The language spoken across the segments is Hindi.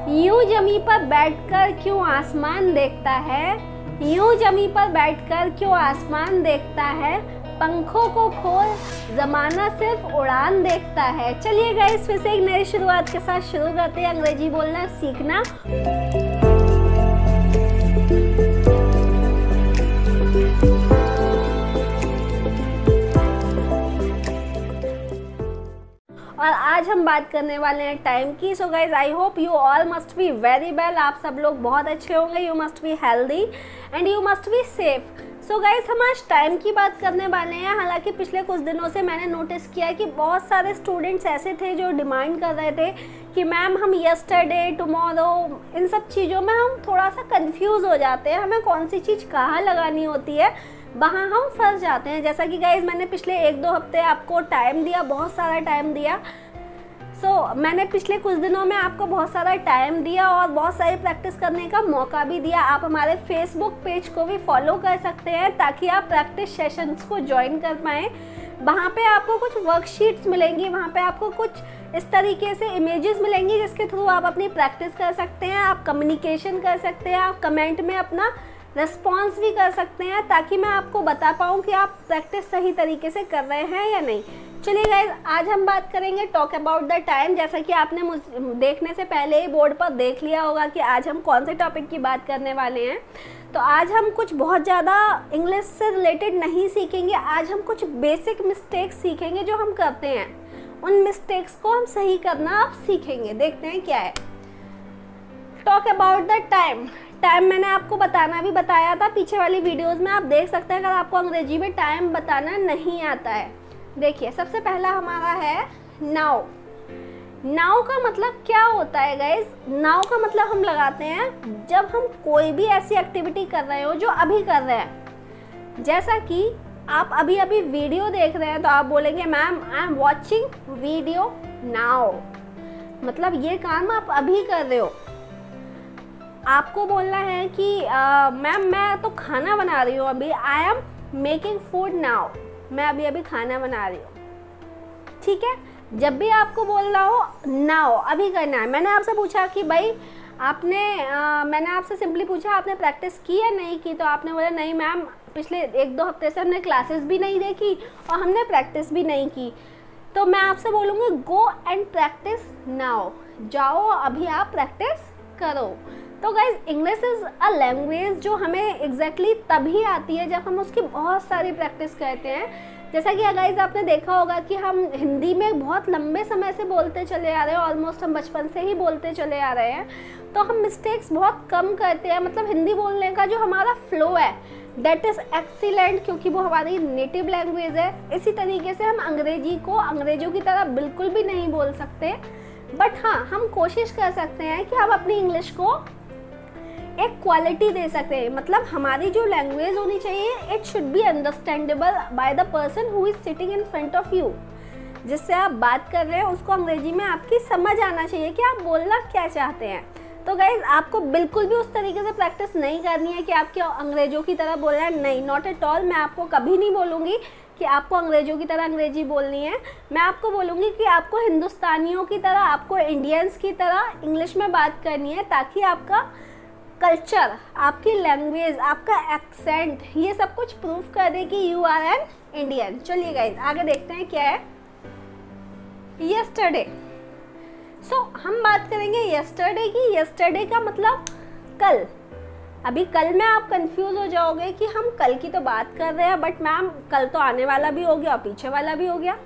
यूं जमी पर बैठकर क्यों आसमान देखता है, यूं जमी पर बैठकर क्यों आसमान देखता है, पंखों को खोल जमाना सिर्फ उड़ान देखता है। चलिए गाइस, फिर से एक नई शुरुआत के साथ शुरू करते हैं अंग्रेजी बोलना सीखना। और आज हम बात करने वाले हैं टाइम की। So guys, I hope you all must be very well. आप सब लोग बहुत अच्छे होंगे। You must be healthy and you must be safe. So guys, हम आज टाइम की बात करने वाले हैं। हालांकि पिछले कुछ दिनों से मैंने नोटिस किया कि बहुत सारे स्टूडेंट्स ऐसे थे जो डिमांड कर रहे थे कि मैम हम यस्टरडे, टुमारो, इन सब चीज़ों में हम थोड़ा सा कंफ्यूज हो जाते हैं। हमें कौन सी चीज़ कहाँ लगानी होती है, वहाँ हम फंस जाते हैं। जैसा कि गाइज, मैंने पिछले 1-2 हफ्ते आपको टाइम दिया, बहुत सारा टाइम दिया। मैंने पिछले कुछ दिनों में आपको बहुत सारा टाइम दिया और बहुत सारी प्रैक्टिस करने का मौका भी दिया। आप हमारे फेसबुक पेज को भी फॉलो कर सकते हैं ताकि आप प्रैक्टिस सेशंस को ज्वाइन कर पाएँ। वहाँ पे आपको कुछ वर्कशीट्स मिलेंगी, वहाँ पे आपको कुछ इस तरीके से इमेजेस मिलेंगी जिसके थ्रू आप अपनी प्रैक्टिस कर सकते हैं, आप कम्युनिकेशन कर सकते हैं, आप कमेंट में अपना रिस्पॉन्स भी कर सकते हैं ताकि मैं आपको बता पाऊँ कि आप प्रैक्टिस सही तरीके से कर रहे हैं या नहीं। चलिए गाइस, आज हम बात करेंगे टॉक अबाउट द टाइम। जैसा कि आपने देखने से पहले ही बोर्ड पर देख लिया होगा कि आज हम कौन से टॉपिक की बात करने वाले हैं। तो आज हम कुछ बहुत ज़्यादा इंग्लिश से रिलेटेड नहीं सीखेंगे। आज हम कुछ बेसिक मिस्टेक्स सीखेंगे जो हम करते हैं। उन मिस्टेक्स को हम सही करना आप सीखेंगे। देखते हैं क्या है talk about the time. Time मैंने आपको बताना भी बताया था पीछे वाली वीडियोस में, आप देख सकते हैं। अगर आपको अंग्रेजी में टाइम बताना नहीं आता है, देखिए सबसे पहला हमारा है नाउ। नाउ का मतलब क्या होता है गाइज? नाउ का मतलब हम लगाते हैं जब हम कोई भी ऐसी एक्टिविटी कर रहे हो जो अभी कर रहे हैं। जैसा कि आप अभी अभी वीडियो देख रहे हैं तो आप बोलेंगे ma'am I am watching video now, मतलब ये काम आप अभी कर रहे हो। आपको बोलना है कि मैम मैं तो खाना बना रही हूँ अभी, I am making food now, मैं अभी अभी खाना बना रही हूँ। ठीक है, जब भी आपको बोलना हो नाउ, अभी करना है। मैंने आपसे पूछा कि भाई मैंने आपसे सिंपली पूछा आपने प्रैक्टिस की या नहीं की, तो आपने बोला नहीं मैम, पिछले 1-2 हफ्ते से हमने क्लासेस भी नहीं देखी और हमने प्रैक्टिस भी नहीं की। तो मैं आपसे बोलूँगी गो एंड प्रैक्टिस नाउ, जाओ अभी आप प्रैक्टिस करो। तो guys, English is a language जो हमें एग्जैक्टली तभी आती है जब हम उसकी बहुत सारी प्रैक्टिस करते हैं। जैसा कि गाइज आपने देखा होगा कि हम हिंदी में बहुत लंबे समय से बोलते चले आ रहे हैं, ऑलमोस्ट हम बचपन से ही बोलते चले आ रहे हैं, तो हम मिस्टेक्स बहुत कम करते हैं। मतलब हिंदी बोलने का जो हमारा फ्लो है दैट इज़ एक्सीलेंट, क्योंकि वो हमारी नेटिव लैंग्वेज है। इसी तरीके से हम अंग्रेजी को अंग्रेजों की तरह बिल्कुल भी नहीं बोल सकते, बट हाँ हम कोशिश कर सकते हैं कि हम अपनी इंग्लिश को एक क्वालिटी दे सकते हैं। मतलब हमारी जो लैंग्वेज होनी चाहिए, it should be understandable by the person who is sitting in front of you. जिससे आप बात कर रहे हैं उसको अंग्रेजी में आपकी समझ आना चाहिए कि आप बोलना क्या चाहते हैं। तो गाइज, आपको बिल्कुल भी उस तरीके से प्रैक्टिस नहीं करनी है कि आपके अंग्रेजों की तरह बोलना है, नहीं, नॉट एट ऑल। मैं आपको कभी नहीं बोलूँगी कि आपको अंग्रेजों की तरह अंग्रेजी बोलनी है। मैं आपको बोलूँगी कि आपको हिंदुस्तानियों की तरह, आपको इंडियंस की तरह इंग्लिश में बात करनी है, ताकि आपका कल्चर, आपकी लैंग्वेज, आपका एक्सेंट, ये सब कुछ प्रूव कर दे कि यू आर एन इंडियन। चलिए गाइस, आगे देखते हैं क्या है यस्टरडे। हम बात करेंगे यस्टरडे की। यस्टरडे का मतलब कल। अभी कल में आप कंफ्यूज हो जाओगे कि हम कल की तो बात कर रहे हैं, बट मैम कल तो आने वाला भी हो गया और पीछे वाला भी हो गया।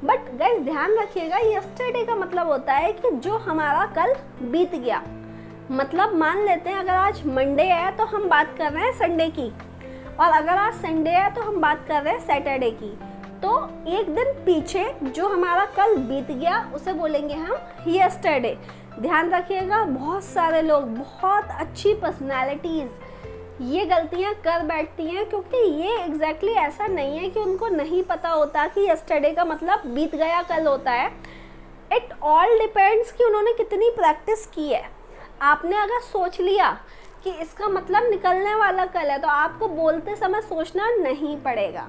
बट गाइस ध्यान रखिएगा, यस्टरडे का मतलब होता है कि जो हमारा कल बीत गया। मतलब मान लेते हैं अगर आज मंडे है तो हम बात कर रहे हैं संडे की, और अगर आज संडे है तो हम बात कर रहे हैं सैटरडे की। तो एक दिन पीछे जो हमारा कल बीत गया उसे बोलेंगे हम यस्टरडे। ध्यान रखिएगा, बहुत सारे लोग, बहुत अच्छी पर्सनैलिटीज़ ये गलतियां कर बैठती हैं, क्योंकि ये एग्जैक्टली ऐसा नहीं है कि उनको नहीं पता होता कि यस्टरडे का मतलब बीत गया कल होता है। इट ऑल डिपेंड्स कि उन्होंने कितनी प्रैक्टिस की है। आपने अगर सोच लिया कि इसका मतलब निकलने वाला कल है तो आपको बोलते समय सोचना नहीं पड़ेगा।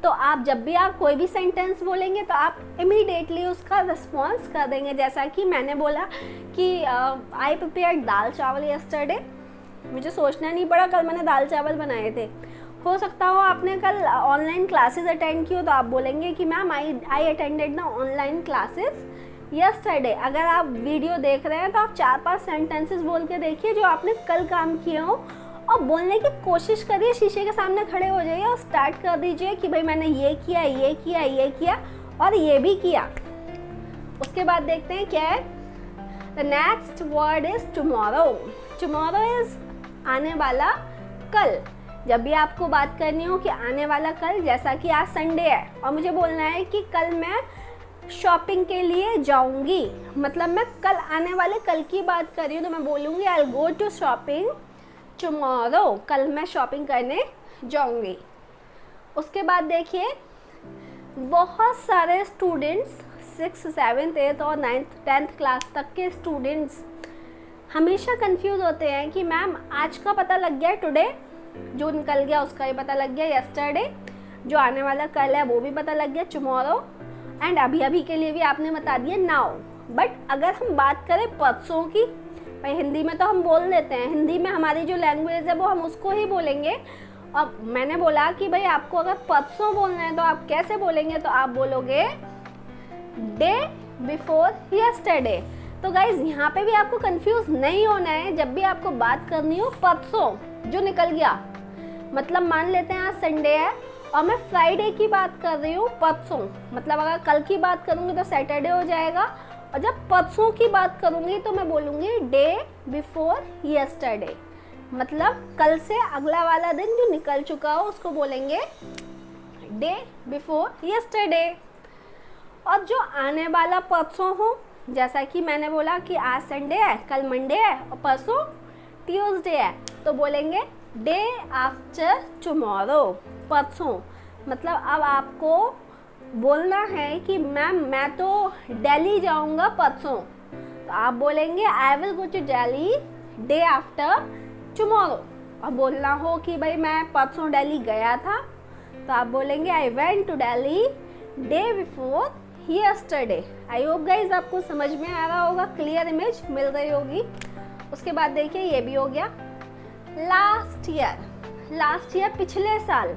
तो आप जब भी आप कोई भी सेंटेंस बोलेंगे तो आप इमीडिएटली उसका रिस्पॉन्स कर देंगे। जैसा कि मैंने बोला कि आई प्रिपेयर्ड दाल चावल यस्टरडे, मुझे सोचना नहीं पड़ा, कल मैंने दाल चावल बनाए थे। हो सकता हो आपने कल ऑनलाइन क्लासेस अटेंड की हो, तो आप बोलेंगे कि ma'am I attended the online classes yesterday. अगर आप वीडियो देख रहे हैं तो आप 4-5 सेंटेंसेस बोल के देखिए जो आपने कल काम किए हो, और बोलने की कोशिश करिए। शीशे के सामने खड़े हो जाइए और स्टार्ट कर दीजिए कि भाई मैंने ये किया, ये किया, ये किया और ये भी किया। उसके बाद देखते हैं क्या है। The next word is tomorrow. Tomorrow is आने वाला कल। जब भी आपको बात करनी हो कि आने वाला कल, जैसा कि आज संडे है और मुझे बोलना है कि कल मैं शॉपिंग के लिए जाऊंगी, मतलब मैं कल आने वाले कल की बात कर रही हूँ, तो मैं बोलूँगी I will go to shopping tomorrow, कल मैं शॉपिंग करने जाऊंगी। उसके बाद देखिए बहुत सारे स्टूडेंट्स 6th 7th 8th और 9th 10th क्लास तक के स्टूडेंट्स हमेशा कंफ्यूज होते हैं कि मैम आज का पता लग गया, टुडे जो निकल गया उसका ही पता लग गया, यस्टरडे जो आने वाला कल है वो भी पता लग गया, टुमारो, एंड अभी अभी के लिए भी आपने बता दिया नाउ। बट अगर हम बात करें परसों की, भाई हिंदी में तो हम बोल देते हैं, हिंदी में हमारी जो लैंग्वेज है वो हम उसको ही बोलेंगे। और मैंने बोला कि भाई आपको अगर परसों बोलना है तो आप कैसे बोलेंगे, तो आप बोलोगे डे बिफोर यस्टरडे। तो गाइज यहाँ पे भी आपको कंफ्यूज नहीं होना है। जब भी आपको बात करनी हो परसों जो निकल गया, मतलब मान लेते हैं आज संडे है और मैं फ्राइडे की बात कर रही हूँ परसों, मतलब अगर कल की बात करूँगी तो सैटरडे हो जाएगा, और जब परसों की बात करूँगी तो मैं बोलूँगी डे बिफोर यस्टरडे, मतलब कल से अगला वाला दिन जो निकल चुका हो उसको बोलेंगे डे बिफोर यस्टरडे। और जो आने वाला परसों हो, जैसा कि मैंने बोला कि आज संडे है, कल मंडे है और परसों ट्यूसडे है, तो बोलेंगे डे आफ्टर टुमारो, परसों। मतलब अब आपको बोलना है कि मैम मैं तो दिल्ली जाऊंगा परसों, तो आप बोलेंगे I will go to Delhi day after tomorrow. और बोलना हो कि भाई मैं परसों दिल्ली गया था, तो आप बोलेंगे I went to Delhi day before yesterday. I hope guys आपको समझ में आ रहा होगा, क्लियर इमेज मिल रही होगी। उसके बाद देखिए ये भी हो गया लास्ट ईयर। लास्ट ईयर पिछले साल,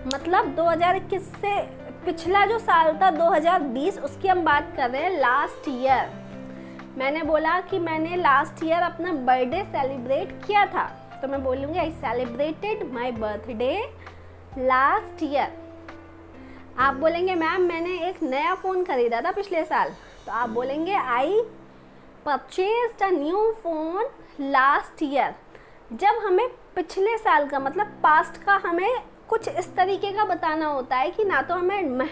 मतलब 2021 से पिछला जो साल था 2020, उसकी हम बात कर रहे हैं लास्ट ईयर। मैंने बोला कि मैंने लास्ट ईयर अपना बर्थडे सेलिब्रेट किया था, तो मैं बोलूँगी I celebrated my birthday last year. आप बोलेंगे मैम मैंने एक नया फ़ोन खरीदा था पिछले साल, तो आप बोलेंगे I purchased a new phone last year. जब हमें पिछले साल का मतलब पास्ट का हमें कुछ इस तरीके का बताना होता है कि ना तो हमें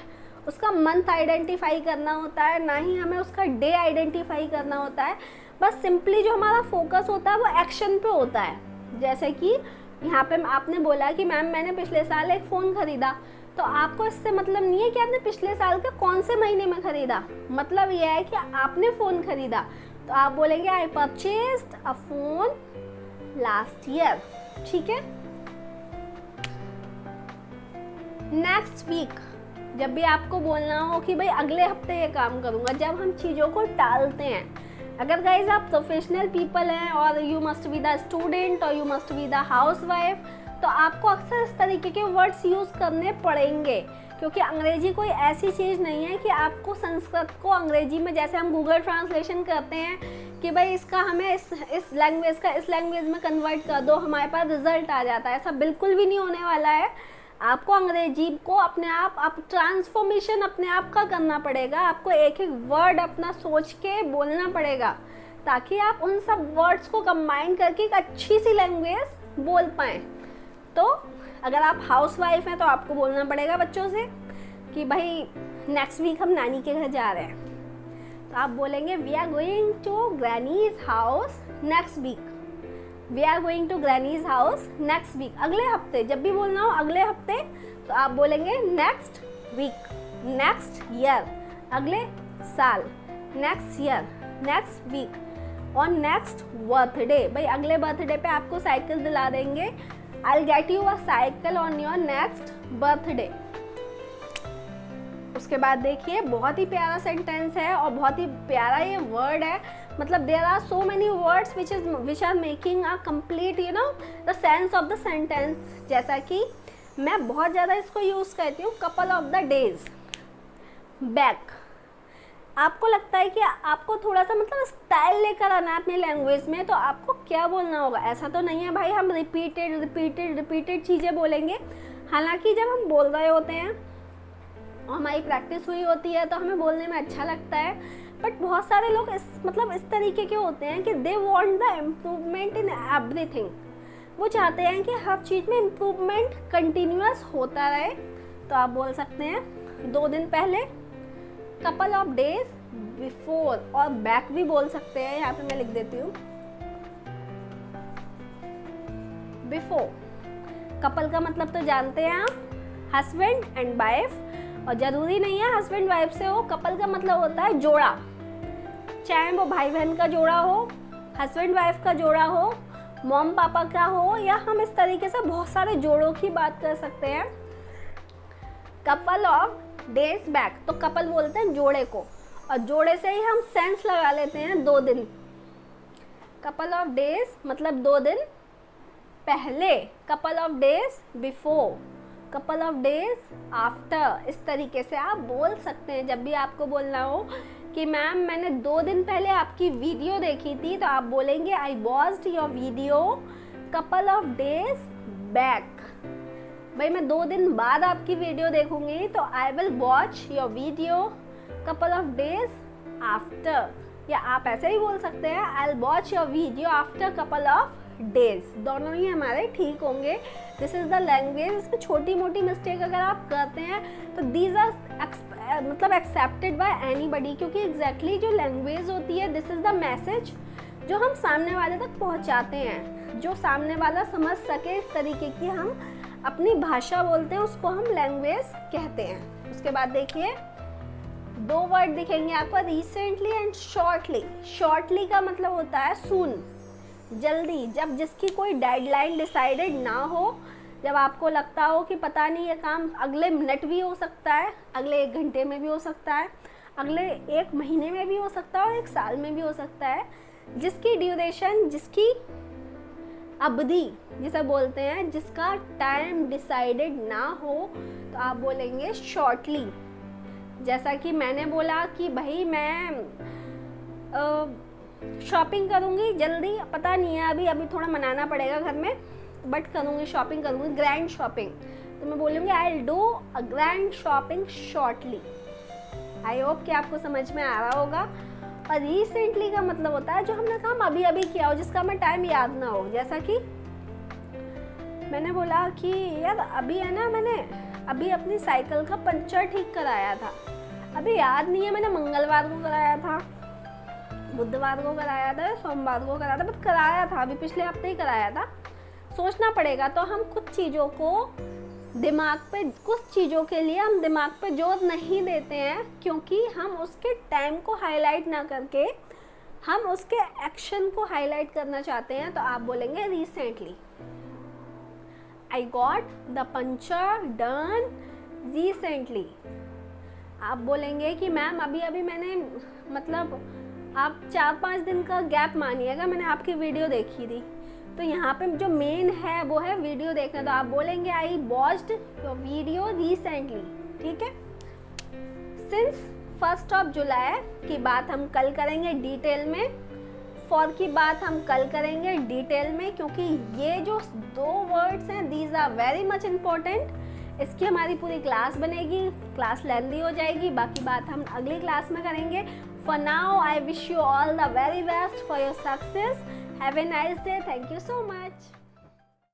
उसका मंथ आइडेंटिफाई करना होता है, ना ही हमें उसका डे आइडेंटिफाई करना होता है, बस सिंपली जो हमारा फोकस होता है वो एक्शन पे होता है। जैसे कि यहाँ पे आपने बोला कि मैम मैंने पिछले साल एक फ़ोन ख़रीदा, तो आपको इससे मतलब नहीं है कि आपने पिछले साल के कौन से महीने में ख़रीदा, मतलब यह है कि आपने फ़ोन ख़रीदा, तो आप बोलेंगे I purchased a phone last year. ठीक है। नेक्स्ट वीक, जब भी आपको बोलना हो कि भाई अगले हफ्ते ये काम करूँगा, जब हम चीज़ों को टालते हैं। अगर गाइज आप प्रोफेशनल पीपल हैं और you must be the student और you must be the housewife, तो आपको अक्सर इस तरीके के वर्ड्स यूज़ करने पड़ेंगे, क्योंकि अंग्रेजी कोई ऐसी चीज़ नहीं है कि आपको संस्कृत को अंग्रेजी में जैसे हम गूगल ट्रांसलेशन करते हैं कि भाई इसका हमें इस लैंग्वेज का इस लैंग्वेज में कन्वर्ट कर दो, हमारे पास रिजल्ट आ जाता है। ऐसा बिल्कुल भी नहीं होने वाला है। आपको अंग्रेजी को अपने आप ट्रांसफॉर्मेशन अपने आप का करना पड़ेगा। आपको एक एक वर्ड अपना सोच के बोलना पड़ेगा, ताकि आप उन सब वर्ड्स को कंबाइन करके एक अच्छी सी लैंग्वेज बोल पाएँ। तो अगर आप हाउसवाइफ हैं तो आपको बोलना पड़ेगा बच्चों से कि भाई नेक्स्ट वीक हम नानी के घर जा रहे हैं, तो आप बोलेंगे we are going to granny's house next week. We are going to granny's house next week, अगले हफ्ते। जब भी बोलना हो अगले हफ्ते, तो आप बोलेंगे नेक्स्ट वीक, नेक्स्ट ईयर, अगले साल, नेक्स्ट ईयर, नेक्स्ट वीक और नेक्स्ट बर्थडे। भाई अगले बर्थडे पे आपको साइकिल दिला देंगे, I'll get you a cycle on your next birthday। उसके बाद देखिए बहुत ही प्यारा सेंटेंस है और बहुत ही प्यारा ये वर्ड है, मतलब there are so many words which are making a complete you know the sense of the sentence. जैसा कि मैं बहुत ज़्यादा इसको यूज़ करती हूँ, couple of the days back. आपको लगता है कि आपको थोड़ा सा मतलब स्टाइल लेकर आना है अपनी लैंग्वेज में, तो आपको क्या बोलना होगा? ऐसा तो नहीं है भाई हम रिपीटेड चीज़ें बोलेंगे। हालांकि जब हम बोल रहे होते हैं और हमारी प्रैक्टिस हुई होती है तो हमें बोलने में अच्छा लगता है, बट बहुत सारे लोग इस तरीके के होते हैं कि they want the improvement in everything. वो चाहते हैं कि हर चीज़ में इम्प्रूवमेंट कंटिन्यूअस होता रहे। तो आप बोल सकते हैं 2 दिन पहले, कपल ऑफ डेज बिफोर, और बैक भी बोल सकते हैं। यहाँ पे मैं लिख देती हूँ बिफोर। कपल का मतलब तो जानते हैं आप, हस्बैंड एंड वाइफ, और ज़रूरी नहीं है हस्बैंड वाइफ से हो। कपल का मतलब होता है जोड़ा, चाहे वो भाई बहन का जोड़ा हो, हस्बैंड वाइफ का जोड़ा हो, मॉम पापा का हो, या हम इस तरीके से बहुत सारे जोड़ों की बात कर सकते हैं। कपल ऑफ डेज बैक, तो कपल बोलते हैं जोड़े को, और जोड़े से ही हम सेंस लगा लेते हैं 2 दिन। कपल ऑफ डेज मतलब 2 दिन पहले, couple of days before, couple of days after. इस तरीके से आप बोल सकते हैं। जब भी आपको बोलना हो कि मैम मैंने 2 दिन पहले आपकी वीडियो देखी थी, तो आप बोलेंगे I watched your video couple of days back. भाई मैं 2 दिन बाद आपकी वीडियो देखूंगी तो I will watch your video couple of days after, या आप ऐसे ही बोल सकते हैं I will watch your video after couple of days. दोनों ही हमारे ठीक होंगे। This is the language. इसमें छोटी मोटी मिस्टेक अगर आप करते हैं तो दीज आर मतलब एक्सेप्टेड बाय एनीबडी, क्योंकि एग्जैक्टली जो लैंग्वेज होती है दिस इज़ द मैसेज जो हम सामने वाले तक पहुंचाते हैं, जो सामने वाला समझ सके। इस तरीके की हम अपनी भाषा बोलते हैं, उसको हम लैंग्वेज कहते हैं। उसके बाद देखिए 2 वर्ड दिखेंगे आपको, रिसेंटली एंड शॉर्टली। शॉर्टली का मतलब होता है सून, जल्दी, जब जिसकी कोई डेडलाइन डिसाइडेड ना हो, जब आपको लगता हो कि पता नहीं ये काम अगले मिनट भी हो सकता है, अगले 1 घंटे में भी हो सकता है, अगले 1 महीने में भी हो सकता है और 1 साल में भी हो सकता है, जिसकी ड्यूरेशन, जिसकी अवधि जिसे बोलते हैं, जिसका टाइम डिसाइडेड ना हो, तो आप बोलेंगे शॉर्टली। जैसा कि मैंने बोला कि भाई मैं शॉपिंग करूँगी जल्दी, पता नहीं है अभी थोड़ा मनाना पड़ेगा घर में, बट करूँगी, शॉपिंग करूँगी, ग्रैंड शॉपिंग, तो मैं बोलूँगी I will do a grand shopping shortly. I hope कि आपको समझ में आ रहा होगा। और रिसेंटली का मतलब होता है जो हमने काम अभी अभी किया हो, जिसका हमें टाइम याद ना हो। जैसा कि मैंने बोला कि यार अभी है ना, मैंने अभी अपनी साइकिल का पंचर ठीक कराया था, अभी याद नहीं है मैंने मंगलवार को कराया था, बुधवार को कराया था, सोमवार को कराया था, बट कराया था, अभी पिछले हफ्ते ही कराया था। सोचना पड़ेगा। तो हम कुछ चीज़ों को दिमाग पे, कुछ चीज़ों के लिए हम दिमाग पे जोर नहीं देते हैं, क्योंकि हम उसके टाइम को हाईलाइट ना करके हम उसके एक्शन को हाईलाइट करना चाहते हैं। तो आप बोलेंगे recently, I got the puncture done recently. आप बोलेंगे कि मैम अभी अभी मैंने, मतलब आप 4-5 दिन का गैप मानिएगा, मैंने आपकी वीडियो देखी थी, तो यहाँ पे जो मेन है वो है वीडियो देखना। तो आप बोलेंगे I watched your video recently. ठीक है। सिंस 1 जुलाई की बात हम कल करेंगे डिटेल में, फॉर की बात हम कल करेंगे डिटेल में, क्योंकि ये जो 2 वर्ड्स हैं these are very much important. इसकी हमारी पूरी क्लास बनेगी, क्लास लेंथी हो जाएगी, बाकी बात हम अगली क्लास में करेंगे। For now, I wish you all the very best for your success. Have a nice day. Thank you so much.